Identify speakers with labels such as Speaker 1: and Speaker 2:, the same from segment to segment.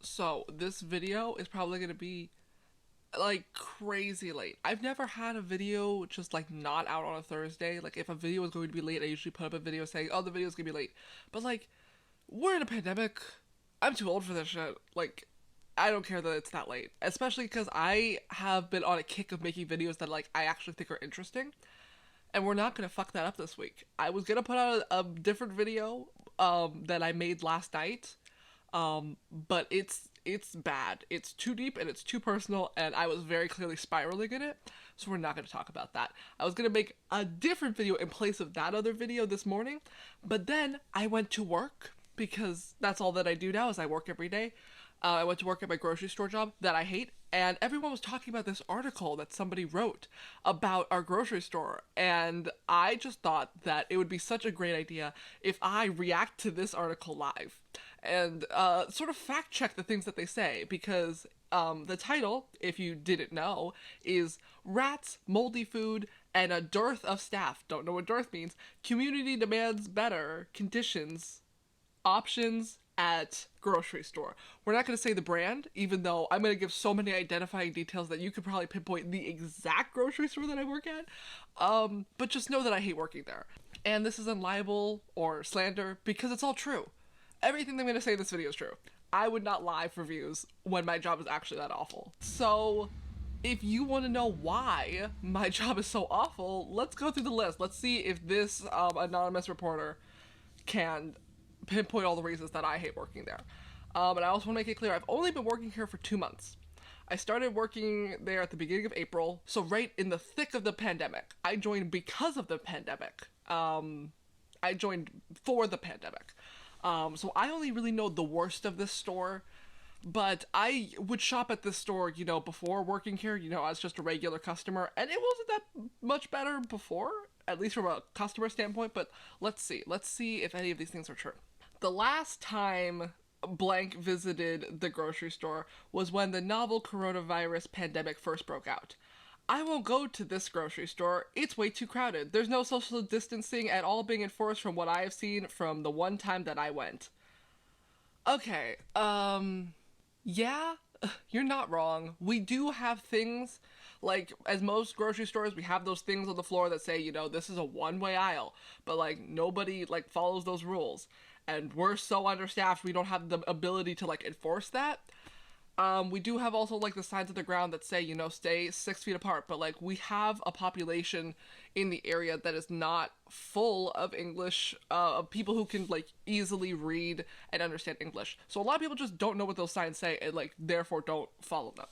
Speaker 1: So this video is probably gonna be like crazy late. I've never had a video just like not out on a Thursday. Like if a video is going to be late, I usually put up a video saying, "Oh, the video's gonna be late." But like we're in a pandemic. I'm too old for this shit. Like I don't care that it's that late, especially because I have been on a kick of making videos that like I actually think are interesting, and we're not gonna fuck that up this week. I was gonna put out a different video that I made last night, but it's bad. It's too deep and it's too personal, and I was very clearly spiraling in it. So we're not going to talk about that. I was going to make a different video in place of that other video this morning, but then I went to work because that's all that I do now is I work every day. I went to work at my grocery store job that I hate, and everyone was talking about this article that somebody wrote about our grocery store, and I just thought that it would be such a great idea if I react to this article live and sort of fact check the things that they say, because the title, if you didn't know, is Rats, Moldy Food, and a Dearth of Staff. Don't know what dearth means. Community demands better conditions, options at grocery store. We're not going to say the brand, even though I'm going to give so many identifying details that you could probably pinpoint the exact grocery store that I work at. But just know that I hate working there. And this isn't libel or slander because it's all true. Everything I'm going to say in this video is true. I would not lie for views when my job is actually that awful. So if you want to know why my job is so awful, let's go through the list. Let's see if this anonymous reporter can pinpoint all the reasons that I hate working there. But I also want to make it clear, I've only been working here for 2 months. I started working there at the beginning of April, so right in the thick of the pandemic. I joined because of the pandemic. I joined for the pandemic. So I only really know the worst of this store, but I would shop at this store, before working here, as just a regular customer, and it wasn't that much better before, at least from a customer standpoint, but let's see. Let's see if any of these things are true. The last time blank visited the grocery store was when the novel coronavirus pandemic first broke out. I won't go to this grocery store. It's way too crowded. There's no social distancing at all being enforced from what I have seen from the one time that I went. Okay, yeah, you're not wrong. We do have things, like, as most grocery stores, we have those things on the floor that say, this is a one-way aisle, but, like, nobody, like, follows those rules. And we're so understaffed, we don't have the ability to, like, enforce that. We do have also, like, the signs of the ground that say, stay 6 feet apart, but, like, we have a population in the area that is not full of English, of people who can, like, easily read and understand English. So a lot of people just don't know what those signs say and, like, therefore don't follow them.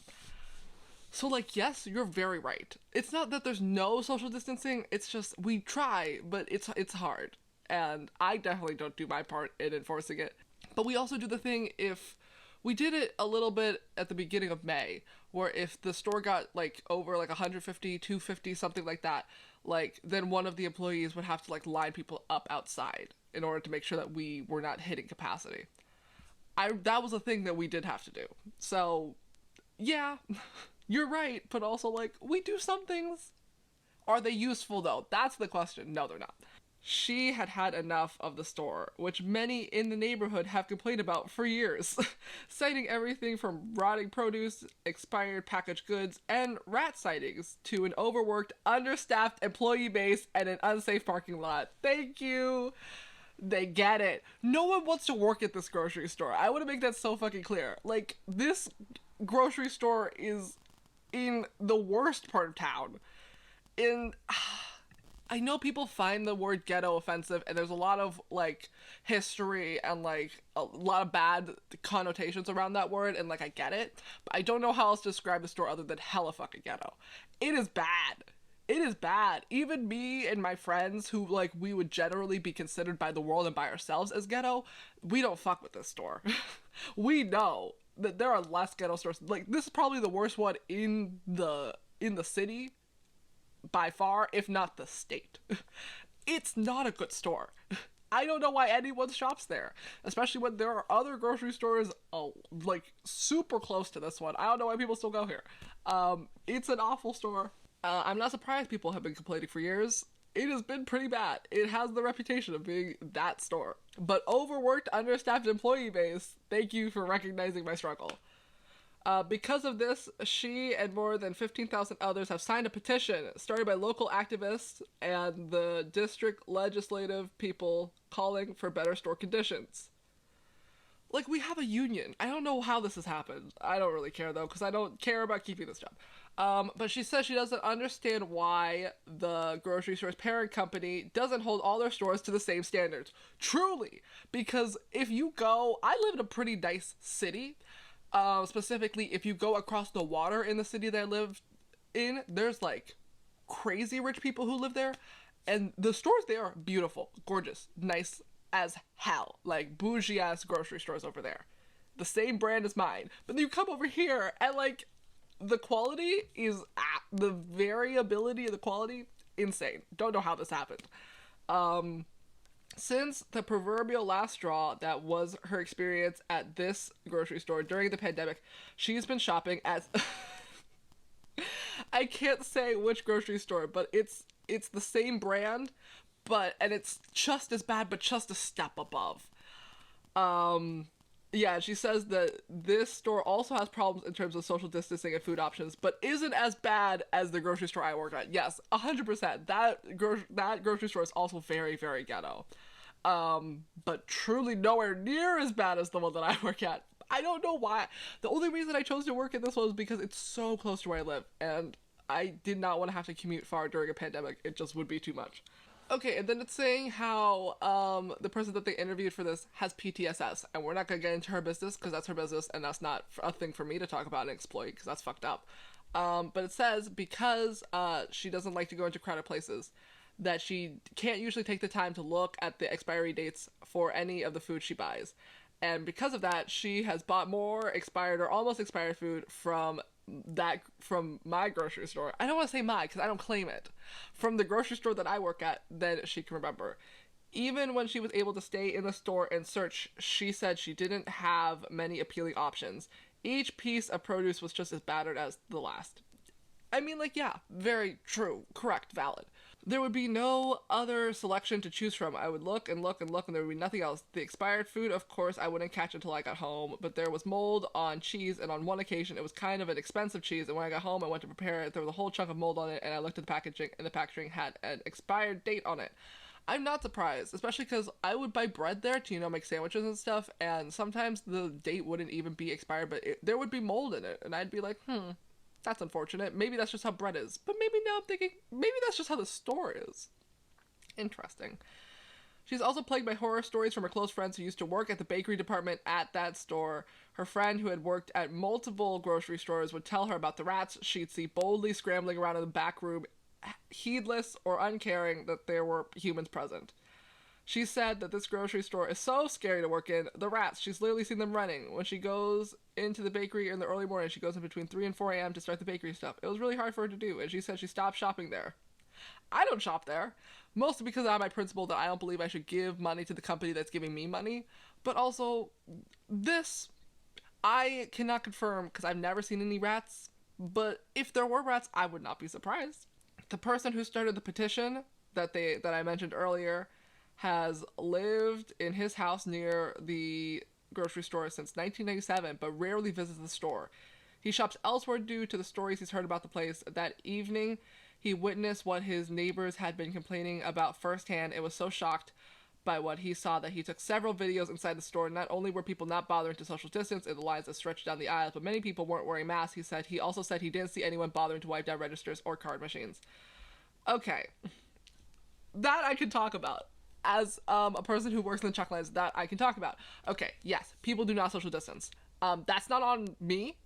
Speaker 1: So, like, yes, you're very right. It's not that there's no social distancing, it's just, we try, but it's hard. And I definitely don't do my part in enforcing it. But we also do the thing if we did it a little bit at the beginning of May, where if the store got, like, over, like, 150, 250, something like that, like, then one of the employees would have to, like, line people up outside in order to make sure that we were not hitting capacity. That was a thing that we did have to do. So, yeah, you're right, but also, like, we do some things. Are they useful, though? That's the question. No, they're not. She had had enough of the store, which many in the neighborhood have complained about for years, citing everything from rotting produce, expired packaged goods, and rat sightings to an overworked, understaffed employee base and an unsafe parking lot. Thank you. They get it. No one wants to work at this grocery store. I want to make that so fucking clear. Like, this grocery store is in the worst part of town. I know people find the word ghetto offensive, and there's a lot of, like, history and, like, a lot of bad connotations around that word, and, like, I get it, but I don't know how else to describe the store other than hella fucking ghetto. It is bad. It is bad. Even me and my friends who, like, we would generally be considered by the world and by ourselves as ghetto, we don't fuck with this store. We know that there are less ghetto stores. Like, this is probably the worst one in the city, by far, if not the state. It's not a good store. I don't know why anyone shops there, especially when there are other grocery stores, like, super close to this one. I don't know why people still go here. It's an awful store. I'm not surprised people have been complaining for years. It has been pretty bad. It has the reputation of being that store. but overworked, understaffed employee base. Thank you for recognizing my struggle. Because of this, she and more than 15,000 others have signed a petition started by local activists and the district legislative people calling for better store conditions. Like, we have a union. I don't know how this has happened. I don't really care, though, because I don't care about keeping this job. But she says she doesn't understand why the grocery store's parent company doesn't hold all their stores to the same standards. Truly. Because if you go... I live in a pretty nice city. Specifically, if you go across the water in the city that I live in, there's like crazy rich people who live there, and the stores there are beautiful, gorgeous, nice as hell, like bougie ass grocery stores over there, the same brand as mine. But then you come over here and like the quality is the variability of the quality insane. Don't know how this happened. Since the proverbial last straw that was her experience at this grocery store during the pandemic, she's been shopping at I can't say which grocery store, but it's the same brand, and it's just as bad but just a step above. Yeah, she says that this store also has problems in terms of social distancing and food options, but isn't as bad as the grocery store I work at. Yes, 100%. That grocery store is also very, very ghetto. But truly nowhere near as bad as the one that I work at. I don't know why. The only reason I chose to work at this one was because it's so close to where I live, and I did not want to have to commute far during a pandemic. It just would be too much. Okay, and then it's saying how the person that they interviewed for this has PTSS, and we're not going to get into her business because that's her business, and that's not a thing for me to talk about and exploit because that's fucked up. But it says because she doesn't like to go into crowded places, that she can't usually take the time to look at the expiry dates for any of the food she buys. And because of that, she has bought more expired or almost expired food from my grocery store. I don't want to say my because I don't claim it. From the grocery store that I work at than she can remember. Even when she was able to stay in the store and search, she said she didn't have many appealing options. Each piece of produce was just as battered as the last. I mean, like, yeah, very true, correct, valid. There would be no other selection to choose from. I would look and look and look, and there would be nothing else. The expired food, of course, I wouldn't catch until I got home, but there was mold on cheese, and on one occasion, it was kind of an expensive cheese, and when I got home, I went to prepare it, there was a whole chunk of mold on it, and I looked at the packaging, and the packaging had an expired date on it. I'm not surprised, especially because I would buy bread there to, make sandwiches and stuff, and sometimes the date wouldn't even be expired, but there would be mold in it, and I'd be like, that's unfortunate. Maybe that's just how bread is. But maybe now I'm thinking, maybe that's just how the store is. Interesting. She's also plagued by horror stories from her close friends who used to work at the bakery department at that store. Her friend, who had worked at multiple grocery stores, would tell her about the rats she'd see boldly scrambling around in the back room, heedless or uncaring that there were humans present. She said that this grocery store is so scary to work in. The rats, she's literally seen them running. When she goes into the bakery in the early morning, she goes in between 3 and 4 a.m. to start the bakery stuff. It was really hard for her to do, and she said she stopped shopping there. I don't shop there, mostly because I have my principle that I don't believe I should give money to the company that's giving me money, but also, this, I cannot confirm because I've never seen any rats, but if there were rats, I would not be surprised. The person who started the petition that I mentioned earlier has lived in his house near the grocery store since 1997, but rarely visits the store. He shops elsewhere due to the stories he's heard about the place. That evening, he witnessed what his neighbors had been complaining about firsthand and was so shocked by what he saw that he took several videos inside the store. Not only were people not bothering to social distance in the lines that stretched down the aisles, but many people weren't wearing masks. He also said he didn't see anyone bothering to wipe down registers or card machines. Okay. That I could talk about. As a person who works in the check lines, that I can talk about. Okay, yes, people do not social distance. That's not on me.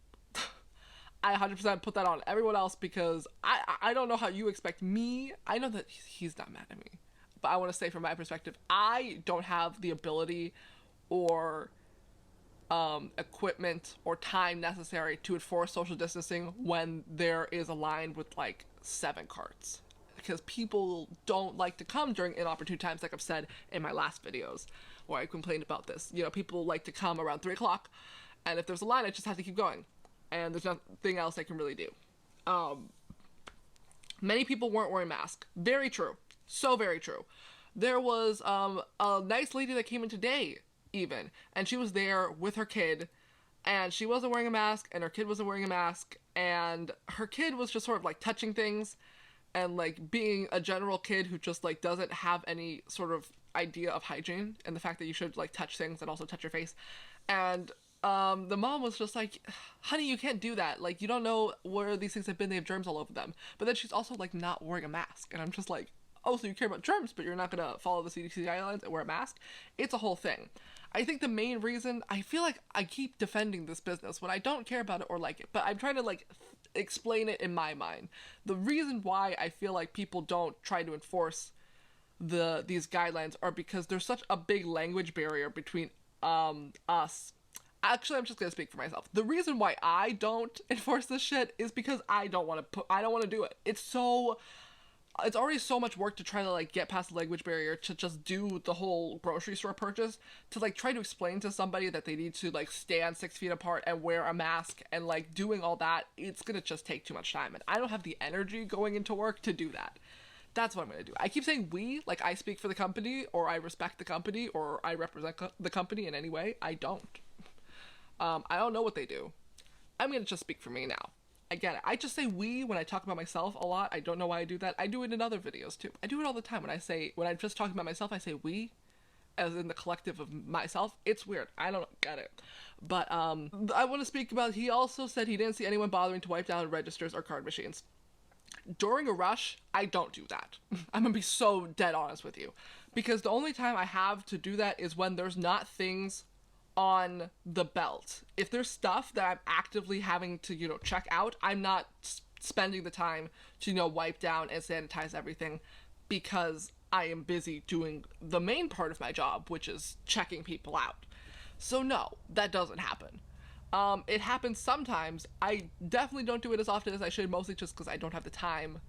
Speaker 1: I 100% put that on everyone else because I don't know how you expect me. I know that he's not mad at me. But I want to say from my perspective, I don't have the ability or equipment or time necessary to enforce social distancing when there is a line with like 7 carts. Because people don't like to come during inopportune times, like I've said in my last videos, where I complained about this. People like to come around 3 o'clock, and if there's a line, I just have to keep going. And there's nothing else I can really do. Many people weren't wearing masks. Very true. So very true. There was a nice lady that came in today, even, and she was there with her kid, and she wasn't wearing a mask, and her kid wasn't wearing a mask, and her kid was just sort of like touching things and like being a general kid who just like doesn't have any sort of idea of hygiene and the fact that you should like touch things and also touch your face. And the mom was just like, honey, you can't do that, like you don't know where these things have been, they have germs all over them. But then she's also like not wearing a mask, and I'm just like, oh, so you care about germs but you're not gonna follow the CDC guidelines and wear a mask? It's a whole thing. I think the main reason, I feel like I keep defending this business when I don't care about it or like it, but I'm trying to like explain it in my mind. The reason why I feel like people don't try to enforce these guidelines are because there's such a big language barrier between us. Actually, I'm just gonna speak for myself. The reason why I don't enforce this shit is because I don't want to do it. It's already so much work to try to like get past the language barrier to just do the whole grocery store purchase, to like try to explain to somebody that they need to like stand 6 feet apart and wear a mask and like doing all that. It's gonna just take too much time, and I don't have the energy going into work to do that. That's what I'm gonna do. I keep saying we, like I speak for the company, or I respect the company, or I represent the company in any way. I don't. I don't know what they do. I'm gonna just speak for me now. Again, I just say we when I talk about myself a lot. I don't know why I do that. I do it in other videos too. I do it all the time. When I'm just talking about myself, I say we, as in the collective of myself. It's weird. I don't get it. But I want to speak about, he also said he didn't see anyone bothering to wipe down registers or card machines. During a rush, I don't do that. I'm gonna be so dead honest with you. Because the only time I have to do that is when there's not things on the belt. If there's stuff that I'm actively having to, check out, I'm not spending the time to, wipe down and sanitize everything, because I am busy doing the main part of my job, which is checking people out. So no, that doesn't happen. It happens sometimes. I definitely don't do it as often as I should, mostly just because I don't have the time,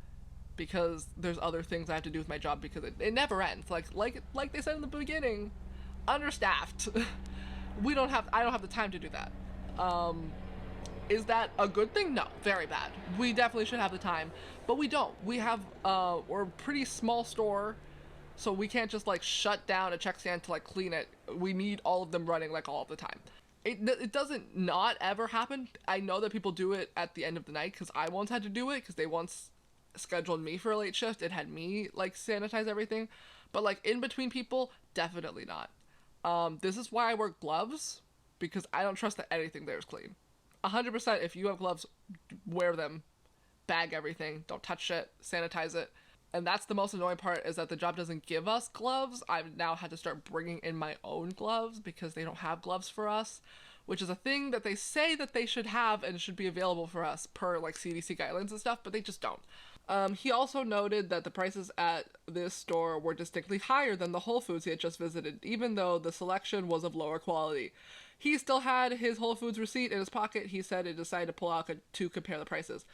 Speaker 1: because there's other things I have to do with my job, because it never ends. Like they said in the beginning, understaffed. I don't have the time to do that. Is that a good thing? No, very bad. We definitely should have the time, but we don't. We're a pretty small store, so we can't just like shut down a check stand to like clean it. We need all of them running like all of the time. It doesn't not ever happen. I know that people do it at the end of the night, because I once had to do it, because they once scheduled me for a late shift and had me like sanitize everything. But like in between people, definitely not. This is why I wear gloves, because I don't trust that anything there is clean. 100%, if you have gloves, wear them. Bag everything. Don't touch it. Sanitize it. And that's the most annoying part, is that the job doesn't give us gloves. I've now had to start bringing in my own gloves, because they don't have gloves for us, which is a thing that they say that they should have and should be available for us per like CDC guidelines and stuff, but they just don't. He also noted that the prices at this store were distinctly higher than the Whole Foods he had just visited, even though the selection was of lower quality. He still had his Whole Foods receipt in his pocket. He said he decided to pull out to compare the prices.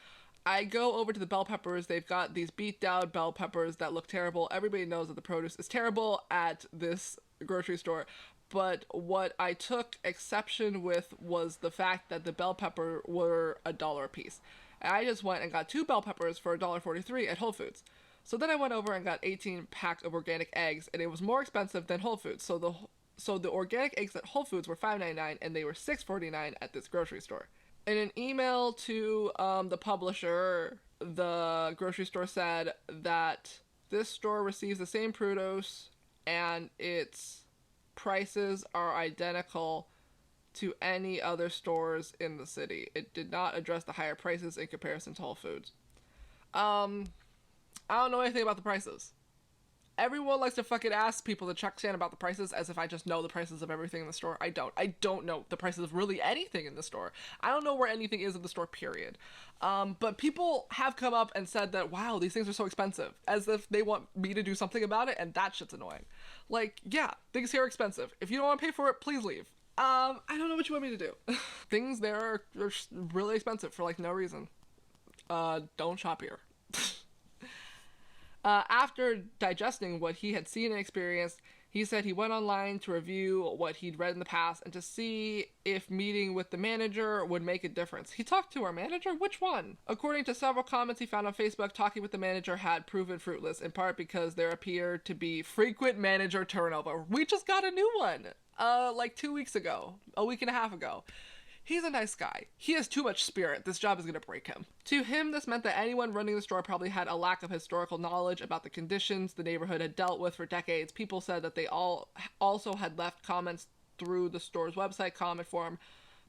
Speaker 1: I go over to the bell peppers. They've got these beat down bell peppers that look terrible. Everybody knows that the produce is terrible at this grocery store. But what I took exception with was the fact that the bell pepper were $1 a piece. I just went and got 2 bell peppers for $1.43 at Whole Foods. So then I went over and got 18 packs of organic eggs, and it was more expensive than Whole Foods. So the organic eggs at Whole Foods were $5.99, and they were $6.49 at this grocery store. In an email to the publisher, the grocery store said that this store receives the same produce, and its prices are identical to any other stores in the city. It did not address the higher prices in comparison to Whole Foods. I don't know anything about the prices. Everyone likes to fucking ask people to check stand about the prices as if I just know the prices of everything in the store. I don't. I don't know the prices of really anything in the store. I don't know where anything is in the store, period. But people have come up and said that, wow, these things are so expensive, as if they want me to do something about it, and that shit's annoying. Like, yeah, things here are expensive. If you don't want to pay for it, please leave. I don't know what you want me to do. Things there are really expensive for like no reason. Don't shop here. After digesting what he had seen and experienced, He said he went online to review what he'd read in the past and to see if meeting with the manager would make a difference. He talked to our manager? Which one? According to several comments he found on Facebook, talking with the manager had proven fruitless, in part because there appeared to be frequent manager turnover. We just got a new one, like 2 weeks ago, a week and a half ago. He's a nice guy. He has too much spirit. This job is going to break him. To him, this meant that anyone running the store probably had a lack of historical knowledge about the conditions the neighborhood had dealt with for decades. People said that they all also had left comments through the store's website comment forum.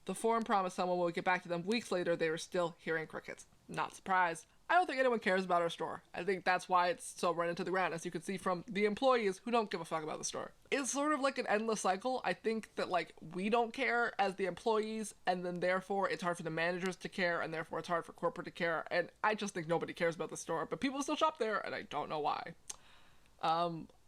Speaker 1: The forum promised someone would get back to them. Weeks later, they were still hearing crickets. Not surprised. I don't think anyone cares about our store. I think that's why it's so run into the ground, as you can see from the employees who don't give a fuck about the store. It's sort of like an endless cycle. I think that, like, we don't care as the employees, and then therefore it's hard for the managers to care, and therefore it's hard for corporate to care, and I just think nobody cares about the store, but people still shop there, and I don't know why.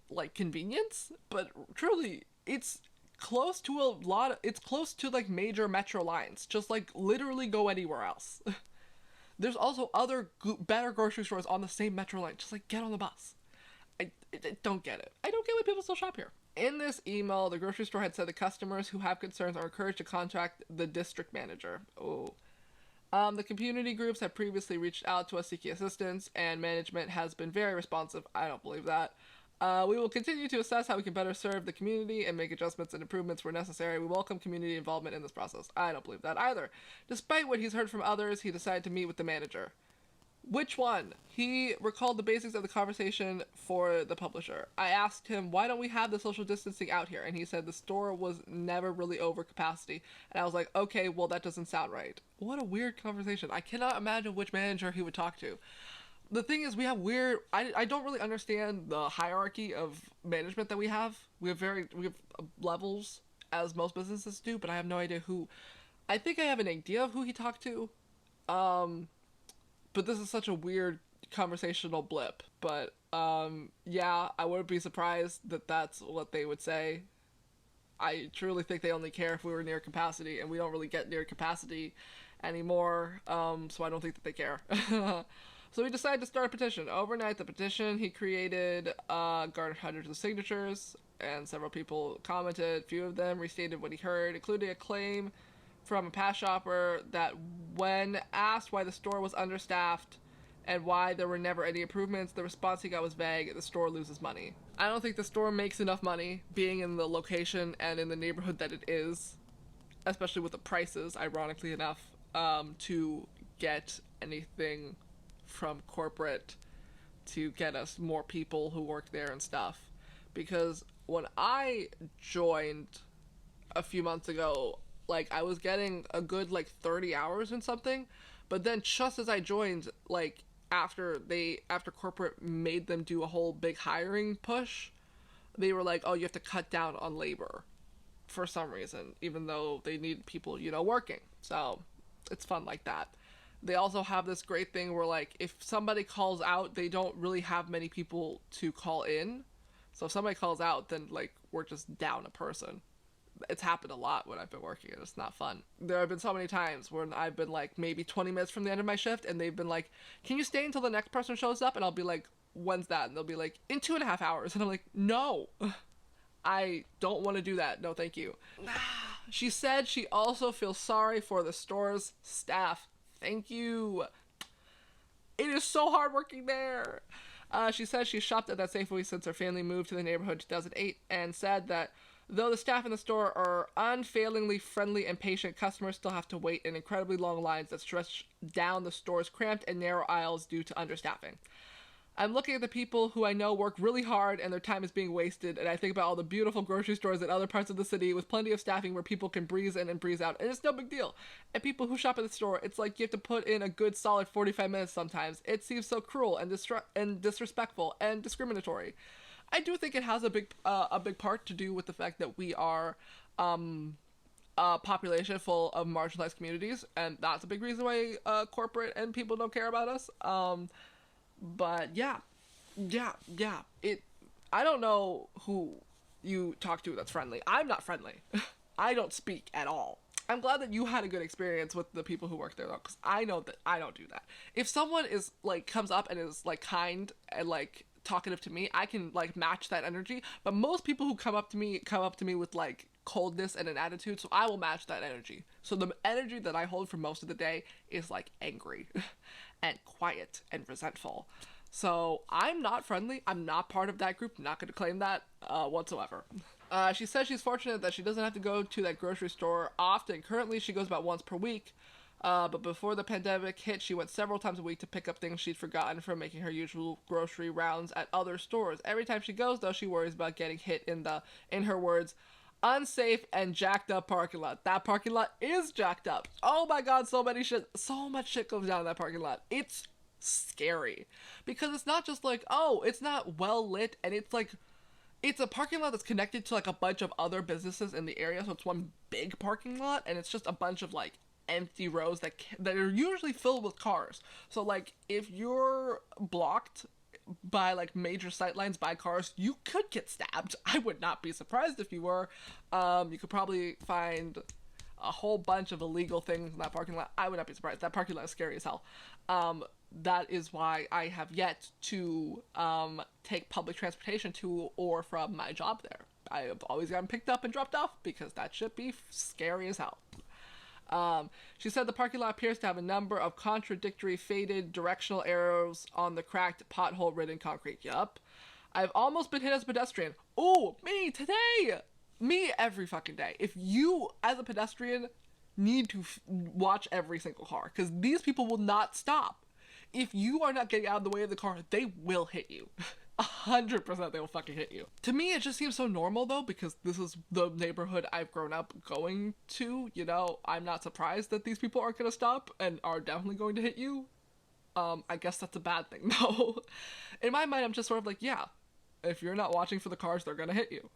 Speaker 1: Like, convenience? But truly, it's close to it's close to, like, major metro lines. Just, like, literally go anywhere else. There's also other better grocery stores on the same metro line. Just, like, get on the bus. I don't get it. I don't get why people still shop here. In this email, the grocery store had said the customers who have concerns are encouraged to contact the district manager. Oh. The community groups have previously reached out to us seeking assistance, and management has been very responsive. I don't believe that. We will continue to assess how we can better serve the community and make adjustments and improvements where necessary. We welcome community involvement in this process. I don't believe that either. Despite what he's heard from others, he decided to meet with the manager. Which one? He recalled the basics of the conversation for the publisher. I asked him, why don't we have the social distancing out here? And he said the store was never really over capacity. And I was like, okay, well, that doesn't sound right. What a weird conversation. I cannot imagine which manager he would talk to. The thing is, we have weird... I don't really understand the hierarchy of management that we have. We have levels, as most businesses do, but I have no idea who... I think I have an idea of who he talked to. But this is such a weird conversational blip. But, yeah, I wouldn't be surprised that that's what they would say. I truly think they only care if we were near capacity, and we don't really get near capacity anymore, so I don't think that they care. So we decided to start a petition. Overnight, the petition he created garnered hundreds of signatures, and several people commented. Few of them restated what he heard, including a claim from a past shopper that when asked why the store was understaffed and why there were never any improvements, the response he got was vague: the store loses money. I don't think the store makes enough money, being in the location and in the neighborhood that it is, especially with the prices, ironically enough, to get anything from corporate to get us more people who work there and stuff. Because when I joined a few months ago, like, I was getting a good, like, 30 hours and something, but then just as I joined, like, after corporate made them do a whole big hiring push, they were like, oh, you have to cut down on labor for some reason, even though they need people, you know, working. So it's fun like that. They also have this great thing where, like, if somebody calls out, they don't really have many people to call in. So if somebody calls out, then, like, we're just down a person. It's happened a lot when I've been working, and it's not fun. There have been so many times when I've been, like, maybe 20 minutes from the end of my shift, and they've been like, can you stay until the next person shows up? And I'll be like, when's that? And they'll be like, in 2.5 hours. And I'm like, no, I don't want to do that. No, thank you. She said she also feels sorry for the store's staff. Thank you. It is so hard working there. She said she shopped at that Safeway since her family moved to the neighborhood in 2008, and said that though the staff in the store are unfailingly friendly and patient, customers still have to wait in incredibly long lines that stretch down the store's cramped and narrow aisles due to understaffing. I'm looking at the people who I know work really hard and their time is being wasted, and I think about all the beautiful grocery stores in other parts of the city with plenty of staffing where people can breeze in and breeze out, and it's no big deal. And people who shop at the store, it's like you have to put in a good solid 45 minutes sometimes. It seems so cruel and disrespectful and discriminatory. I do think it has a big part to do with the fact that we are a population full of marginalized communities, and that's a big reason why corporate and people don't care about us. But yeah. I don't know who you talk to that's friendly. I'm not friendly. I don't speak at all. I'm glad that you had a good experience with the people who work there, though, because I know that I don't do that. If someone is, like, comes up and is, like, kind and, like, talkative to me, I can like match that energy. But most people who come up to me with like coldness and an attitude, so I will match that energy. So the energy that I hold for most of the day is like angry and quiet and resentful. So I'm not friendly. I'm not part of that group. Not going to claim that whatsoever. She says she's fortunate that she doesn't have to go to that grocery store often. Currently, she goes about once per week. But before the pandemic hit, she went several times a week to pick up things she'd forgotten from making her usual grocery rounds at other stores. Every time she goes, though, she worries about getting hit in her words, unsafe and jacked up parking lot. That parking lot is jacked up. Oh my god, so much shit goes down in that parking lot. It's scary. Because it's not just like, oh, it's not well lit, and it's like, it's a parking lot that's connected to like a bunch of other businesses in the area, so it's one big parking lot, and it's just a bunch of like empty rows that are usually filled with cars. So like if you're blocked by like major sightlines by cars, you could get stabbed. I would not be surprised if you were. You could probably find a whole bunch of illegal things in that parking lot. I would not be surprised. That parking lot is scary as hell. That is why I have yet to take public transportation to or from my job there. I have always gotten picked up and dropped off because that should be scary as hell. She said the parking lot appears to have a number of contradictory faded directional arrows on the cracked pothole-ridden concrete. Yup. I've almost been hit as a pedestrian. Oh, me today! Me every fucking day. If you, as a pedestrian, need to watch every single car, because these people will not stop. If you are not getting out of the way of the car, they will hit you. 100% they will fucking hit you. To me, it just seems so normal, though, because this is the neighborhood I've grown up going to. You know, I'm not surprised that these people aren't going to stop and are definitely going to hit you. I guess that's a bad thing, though. In my mind, I'm just sort of like, yeah, if you're not watching for the cars, they're going to hit you.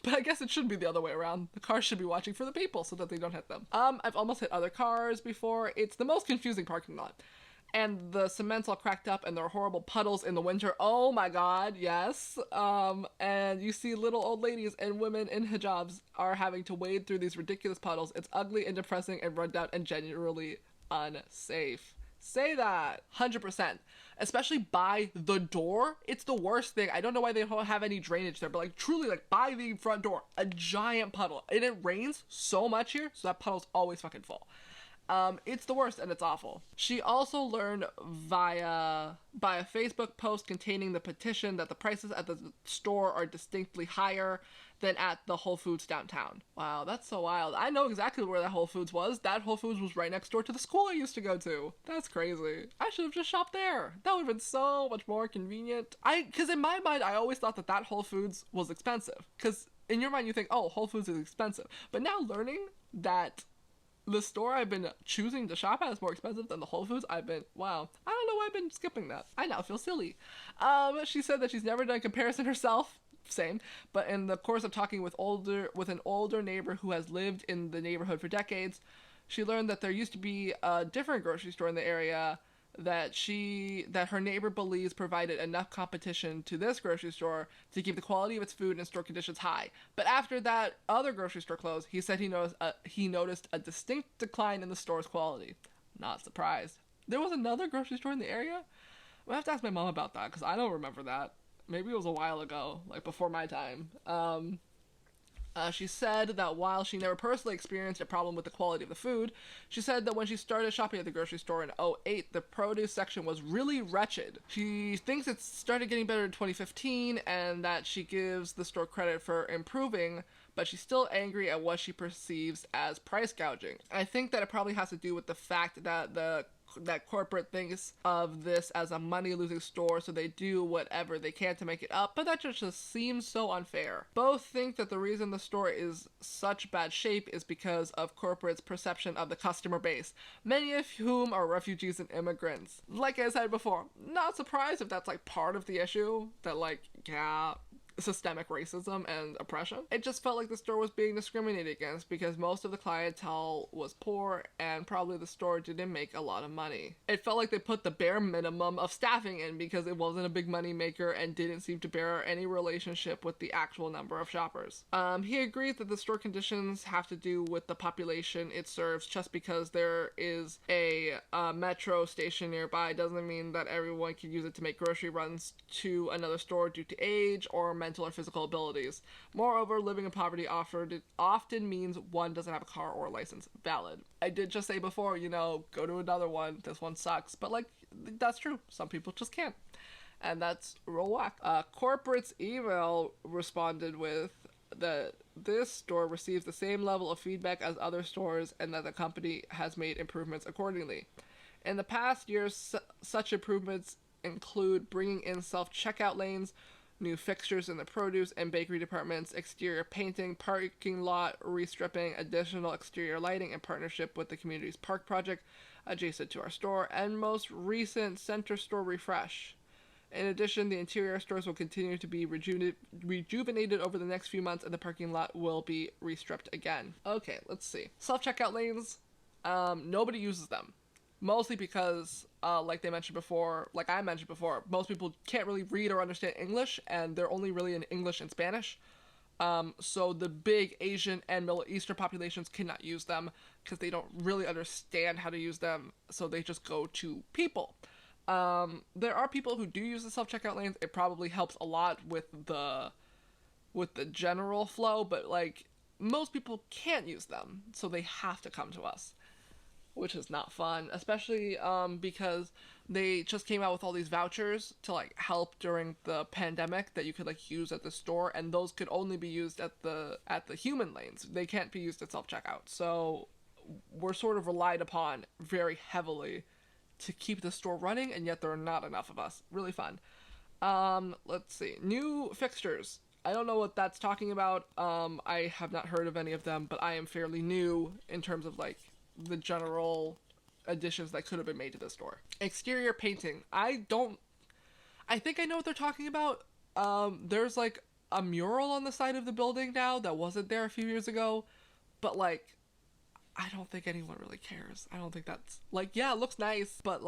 Speaker 1: But I guess it should be the other way around. The cars should be watching for the people so that they don't hit them. I've almost hit other cars before. It's the most confusing parking lot. And the cement's all cracked up and there are horrible puddles in the winter. Oh my god, yes. And you see little old ladies and women in hijabs are having to wade through these ridiculous puddles. It's ugly and depressing and run down and generally unsafe. Say that. 100%. Especially by the door. It's the worst thing. I don't know why they don't have any drainage there, but like truly like by the front door, a giant puddle. And it rains so much here, so that puddle's always fucking full. It's the worst and it's awful. She also learned by a Facebook post containing the petition that the prices at the store are distinctly higher than at the Whole Foods downtown. Wow, that's so wild. I know exactly where that Whole Foods was. That Whole Foods was right next door to the school I used to go to. That's crazy. I should have just shopped there. That would have been so much more convenient. Because in my mind, I always thought that Whole Foods was expensive. Because in your mind, you think, oh, Whole Foods is expensive. But now learning that the store I've been choosing to shop at is more expensive than the Whole Foods, wow. I don't know why I've been skipping that. I now feel silly. She said that she's never done a comparison herself. Same. But in the course of talking with an older neighbor who has lived in the neighborhood for decades, she learned that there used to be a different grocery store in the area that her neighbor believes provided enough competition to this grocery store to keep the quality of its food and store conditions high. But after that other grocery store closed, he said he noticed a distinct decline in the store's quality. Not surprised. There was another grocery store in the area? I have to ask my mom about that, because I don't remember that. Maybe it was a while ago, like before my time. She said that while she never personally experienced a problem with the quality of the food, she said that when she started shopping at the grocery store in 2008, the produce section was really wretched. She thinks it started getting better in 2015 and that she gives the store credit for improving, but she's still angry at what she perceives as price gouging. I think that it probably has to do with the fact that that corporate thinks of this as a money-losing store, so they do whatever they can to make it up, but that just seems so unfair. Both think that the reason the store is such bad shape is because of corporate's perception of the customer base, many of whom are refugees and immigrants. Like I said before, not surprised if that's like part of the issue, that like, yeah, systemic racism and oppression. It just felt like the store was being discriminated against because most of the clientele was poor and probably the store didn't make a lot of money. It felt like they put the bare minimum of staffing in because it wasn't a big money maker and didn't seem to bear any relationship with the actual number of shoppers. He agreed that the store conditions have to do with the population it serves. Just because there is a metro station nearby doesn't mean that everyone can use it to make grocery runs to another store due to age or mental or physical abilities. Moreover, living in poverty often means one doesn't have a car or a license. Valid. I did just say before, go to another one. This one sucks. But, that's true. Some people just can't. And that's real whack. Corporate's email responded with that this store receives the same level of feedback as other stores and that the company has made improvements accordingly. In the past years, such improvements include bringing in self-checkout lanes, new fixtures in the produce and bakery departments, exterior painting, parking lot restripping, additional exterior lighting in partnership with the community's park project adjacent to our store, and most recent center store refresh. In addition, the interior stores will continue to be rejuvenated over the next few months and the parking lot will be restripped again. Okay, let's see. Self-checkout lanes, nobody uses them. Mostly because, like I mentioned before, most people can't really read or understand English, and they're only really in English and Spanish. So the big Asian and Middle Eastern populations cannot use them because they don't really understand how to use them, so they just go to people. There are people who do use the self-checkout lanes. It probably helps a lot with the general flow, but most people can't use them, so they have to come to us, which is not fun, especially because they just came out with all these vouchers to help during the pandemic that you could use at the store, and those could only be used at the human lanes. They can't be used at self-checkout. So we're sort of relied upon very heavily to keep the store running, and yet there are not enough of us. Really fun. Let's see. New fixtures. I don't know what that's talking about. I have not heard of any of them, but I am fairly new in terms of the general additions that could have been made to the store. Exterior painting. I think I know what they're talking about. There's a mural on the side of the building now that wasn't there a few years ago, but I don't think anyone really cares. I don't think that's it looks nice, but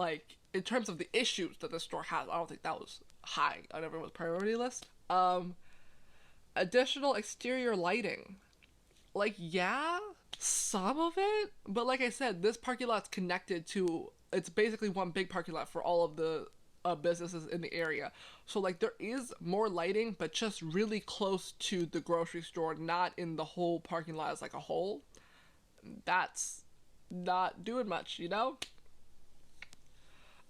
Speaker 1: in terms of the issues that the store has, I don't think that was high on everyone's priority list. Additional exterior lighting. Some of it, but like I said, this parking lot's connected to, it's basically one big parking lot for all of the businesses in the area. So there is more lighting, but just really close to the grocery store, not in the whole parking lot as a whole. That's not doing much,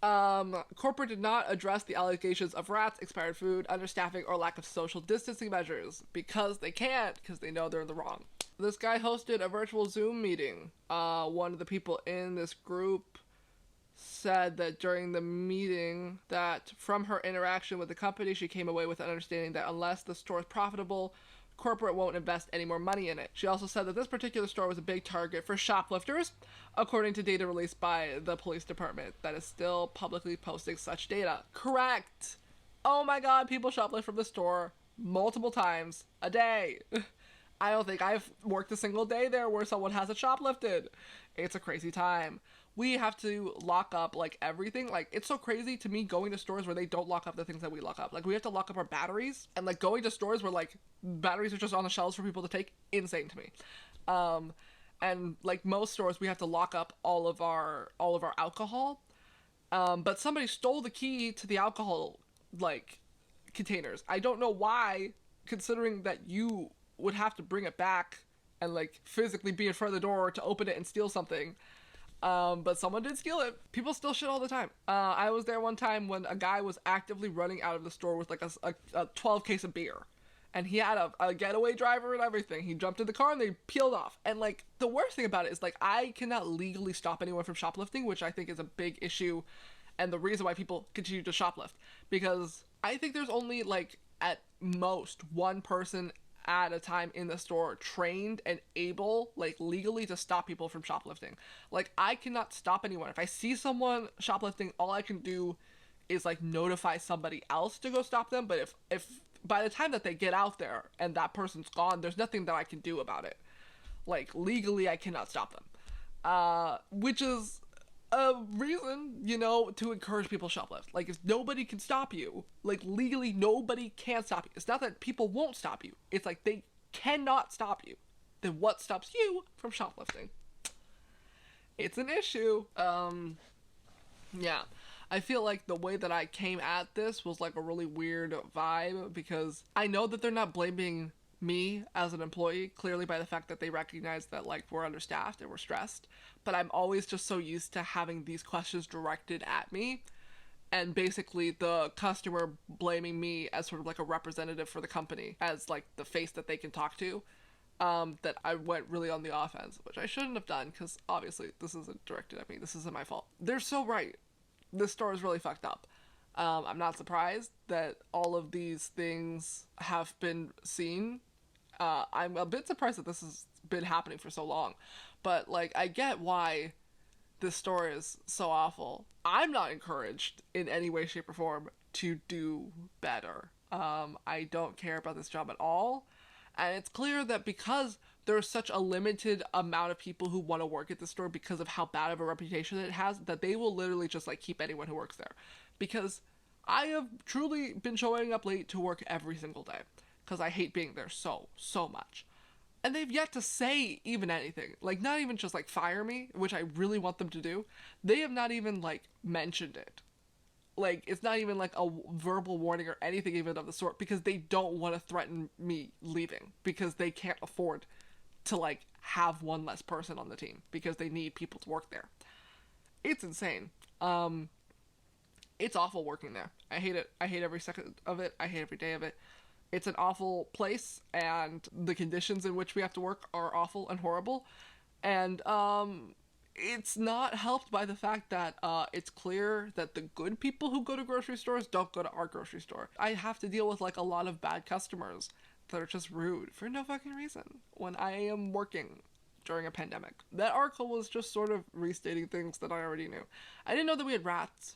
Speaker 1: Corporate did not address the allegations of rats, expired food, understaffing, or lack of social distancing measures because they can't, because they know they're in the wrong. This guy hosted a virtual Zoom meeting. One of the people in this group said that during the meeting that from her interaction with the company, she came away with an understanding that unless the store is profitable, corporate won't invest any more money in it. She also said that this particular store was a big target for shoplifters, according to data released by the police department that is still publicly posting such data. Correct! Oh my god, people shoplift from the store multiple times a day. I don't think I've worked a single day there where someone hasn't shoplifted. It's a crazy time. We have to lock up everything. It's so crazy to me going to stores where they don't lock up the things that we lock up. We have to lock up our batteries, and going to stores where batteries are just on the shelves for people to take, insane to me. And most stores, we have to lock up all of our alcohol. But somebody stole the key to the alcohol containers. I don't know why, considering that you would have to bring it back and physically be in front of the door to open it and steal something. But someone did steal it. People steal shit all the time. I was there one time when a guy was actively running out of the store with a 12 case of beer. And he had a getaway driver and everything. He jumped in the car and they peeled off. And the worst thing about it is I cannot legally stop anyone from shoplifting, which I think is a big issue and the reason why people continue to shoplift. Because I think there's only at most one person at a time in the store trained and able legally to stop people from shoplifting. I cannot stop anyone. If I see someone shoplifting, all I can do is notify somebody else to go stop them. But if by the time that they get out there and that person's gone, there's nothing that I can do about it. Like, legally, I cannot stop them. Which is a reason, you know, to encourage people to shoplift. Like, if nobody can stop you, like, legally, nobody can stop you. It's not that people won't stop you. It's like they cannot stop you. Then what stops you from shoplifting? It's an issue. Yeah. I feel like the way that I came at this was like a really weird vibe because I know that they're not blaming me as an employee clearly by the fact that they recognize that like we're understaffed and we're stressed, but I'm always just so used to having these questions directed at me and basically the customer blaming me as sort of like a representative for the company as like the face that they can talk to, that I went really on the offense, which I shouldn't have done because obviously this isn't directed at me. This isn't my fault. They're so right. This store is really fucked up. I'm not surprised that all of these things have been seen. I'm a bit surprised that this has been happening for so long. But, like, I get why this store is so awful. I'm not encouraged in any way, shape, or form to do better. I don't care about this job at all. And it's clear that because there's such a limited amount of people who want to work at the store because of how bad of a reputation it has, that they will literally just like keep anyone who works there. Because I have truly been showing up late to work every single day because I hate being there so much. And they've yet to say even anything. Like, not even just like fire me, which I really want them to do. They have not even like mentioned it. Like, it's not even like a verbal warning or anything even of the sort because they don't want to threaten me leaving because they can't afford to like have one less person on the team because they need people to work there. It's insane. It's awful working there. I hate it. I hate every second of it. I hate every day of it. It's an awful place and the conditions in which we have to work are awful and horrible. And it's not helped by the fact that it's clear that the good people who go to grocery stores don't go to our grocery store. I have to deal with like a lot of bad customers that are just rude for no fucking reason when I am working during a pandemic. That article was just sort of restating things that I already knew. I didn't know that we had rats.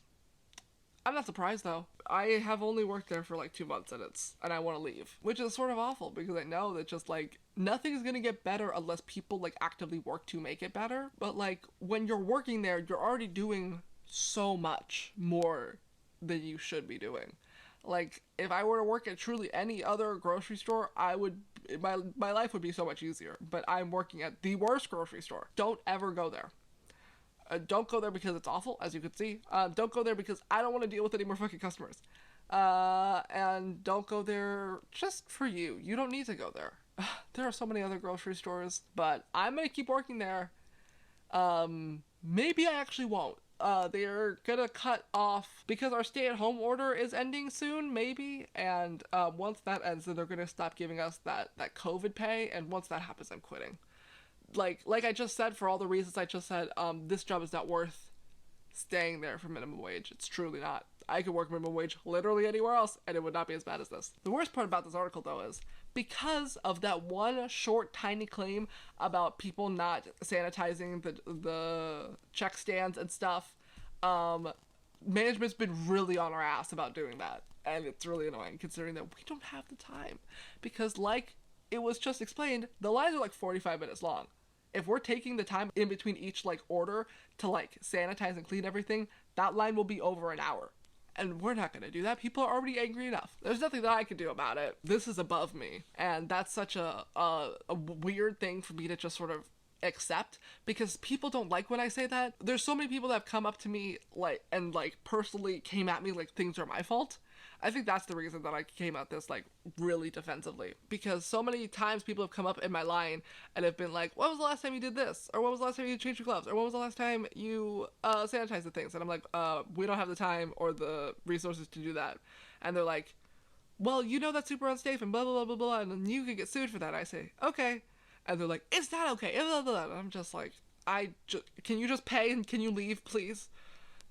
Speaker 1: I'm not surprised though. I have only worked there for like 2 months and I want to leave, which is sort of awful because I know that just like nothing is going to get better unless people like actively work to make it better. But like when you're working there, you're already doing so much more than you should be doing. Like, if I were to work at truly any other grocery store, my life would be so much easier. But I'm working at the worst grocery store. Don't ever go there. Don't go there because it's awful, as you can see. Don't go there because I don't want to deal with any more fucking customers. And don't go there just for you. You don't need to go there. There are so many other grocery stores, but I'm going to keep working there. Maybe I actually won't. They're gonna cut off because our stay-at-home order is ending soon, maybe, and once that ends, then they're gonna stop giving us that COVID pay, and once that happens, I'm quitting. Like I just said, for all the reasons I just said, this job is not worth staying there for minimum wage. It's truly not. I could work minimum wage literally anywhere else, and it would not be as bad as this. The worst part about this article, though, is because of that one short, tiny claim about people not sanitizing the check stands and stuff, management's been really on our ass about doing that. And it's really annoying, considering that we don't have the time. Because, like it was just explained, the lines are like 45 minutes long. If we're taking the time in between each, like, order to, like, sanitize and clean everything, that line will be over an hour. And we're not going to do that. People are already angry enough. There's nothing that I can do about it. This is above me. And that's such a weird thing for me to just sort of accept, because people don't like when I say that. There's so many people that have come up to me, like, and, like, personally came at me like things are my fault. I think that's the reason that I came at this, like, really defensively. Because so many times people have come up in my line and have been like, when was the last time you did this? Or when was the last time you changed your gloves? Or when was the last time you sanitized the things? And I'm like, we don't have the time or the resources to do that. And they're like, well, you know that's super unsafe and blah, blah, blah, blah, blah, and you could get sued for that. I say, okay. And they're like, it's not okay. Blah, blah, blah. And I'm just like, can you just pay and can you leave, please?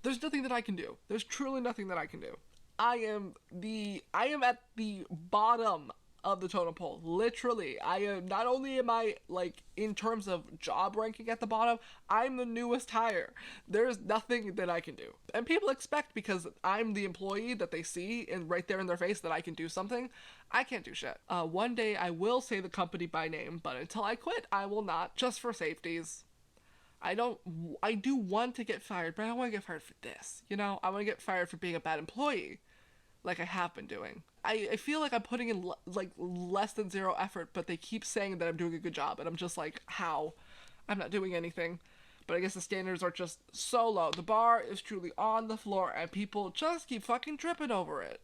Speaker 1: There's nothing that I can do. There's truly nothing that I can do. I am at the bottom of the totem pole. Literally, I am, not only am I, like, in terms of job ranking at the bottom, I'm the newest hire. There's nothing that I can do. And people expect, because I'm the employee that they see and right there in their face, that I can do something. I can't do shit. One day I will say the company by name, but until I quit, I will not, just for safeties. I do want to get fired, but I don't want to get fired for this. You know, I want to get fired for being a bad employee, like I have been doing. I feel like I'm putting in like less than zero effort, but they keep saying that I'm doing a good job, and I'm just like, how? I'm not doing anything. But I guess the standards are just so low. The bar is truly on the floor, and people just keep fucking tripping over it.